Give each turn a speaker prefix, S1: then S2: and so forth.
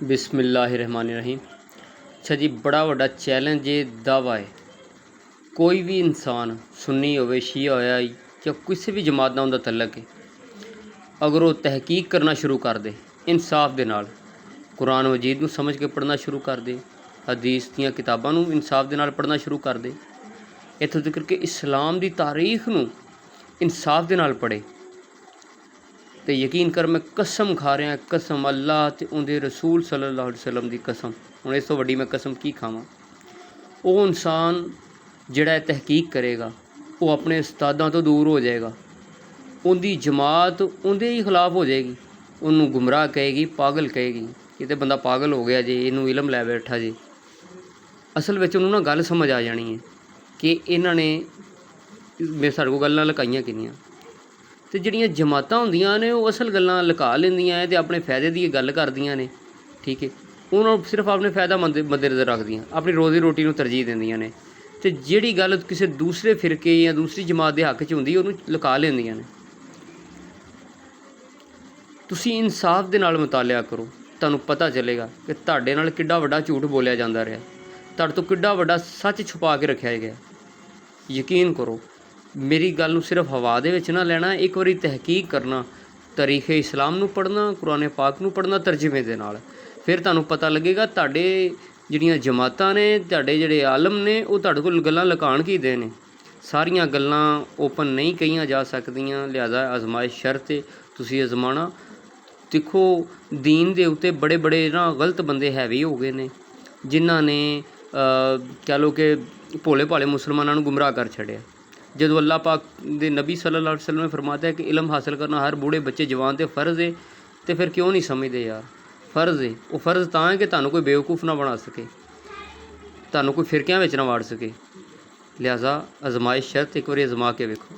S1: बिस्मिल्लाहिर्रहमानिर्रहीम। अच्छा जी, बड़ा वड्डा चैलेंज ये दावा है। कोई भी इंसान सुन्नी होवे, शिया होया या किसी भी जमात नाल उहदा तल्लक है, अगर वो तहकीक करना शुरू कर दे इंसाफ दे नाल, कुरान मजीद नूं समझ के पढ़ना शुरू कर दे, हदीस दीयां किताबां नूं इंसाफ दे नाल पढ़ना शुरू कर दे, इत्थों तक कि इस्लाम दी तारीख नूं इंसाफ दे नाल पढ़े, तो यकीन कर, मैं कसम खा रहा, कसम अल्लाह ते उहदे रसूल सल्लल्लाहु अलैहि वसल्लम दी कसम, हुण इस तों वड्डी मैं कसम की खावां। वो इंसान जिहड़ा तहकीक करेगा वो अपने उस्तादां तो दूर हो जाएगा, उहदी जमात उहदे ही खिलाफ हो जाएगी, उन्होंने गुमराह कहेगी, पागल कहेगी, ये तो बंदा पागल हो गया जी, इनू इलम लै बैठा जी। असल में उन्होंने ना गल समझ आ जानी है कि इन्हों ने मेरे साढ़े को गल्लां लुकाइयां किनियां, तो जिहड़ियां जमातां हुंदियां ने वो असल गल्लां लुका लैंदियां ते अपने फायदे दी गल करदियां ने, ठीक है, उन्होंने सिर्फ अपने फायदा मद्देनज़र रखदियां, अपनी रोज़ी रोटी नूं तरजीह दिंदियां ने, ते जिहड़ी गल किसी दूसरे फिरके या दूसरी जमात के हक च हुंदी उहनूं लुका लैंदियां ने। तुसीं इंसाफ दे नाल मुतालिया करो, तुहानूं पता चलेगा कि तुहाडे नाल किड्डा वड्डा झूठ बोलिया जांदा रहा, तुहाडे तो किड्डा वड्डा सच छुपा के रखिया गया। यकीन करो, मेरी गल नूं सिर्फ हवा दे विच ना लैना, एक बारी तहकीक करना, तारीख़ इस्लाम नूं पढ़ना, कुरान पाक नूं पढ़ना तर्जमे दे नाल, फिर तुहानूं पता लगेगा तुहाडे जिहड़ियां जमातां ने, तुहाडे जिहड़े आलम ने, वो तुहाडे कोल गल्लां लुकाण की दे ने। सारियां गल्लां ओपन नहीं कहियां जा सकदियां, लिहाजा आजमाइश शर्त है, तुसीं आजमाना। देखो, दीन दे उत्ते बड़े बड़े ना गलत बंदे हैवी हो गए ने, जिन्हां ने कह लो कि भोले भाले मुसलमानों नूं गुमराह कर छड़िया। जदों अल्लाह पाक दे नबी सल्लल्लाहु अलैहि वसल्लम ने फरमाता है कि इलम हासिल करना हर बूढ़े बच्चे जवान ते फ़र्ज़ है, तो फिर क्यों नहीं समझते यार? फ़र्ज़ है, वो फ़र्ज़ तां है कि तुहानूं कोई बेवकूफ़ ना बना सके, तुहानूं कोई फिरकियां विच ना वाड़ सके। लिहाजा आजमाइश शर्त, एक बारी आजमा के वेखो।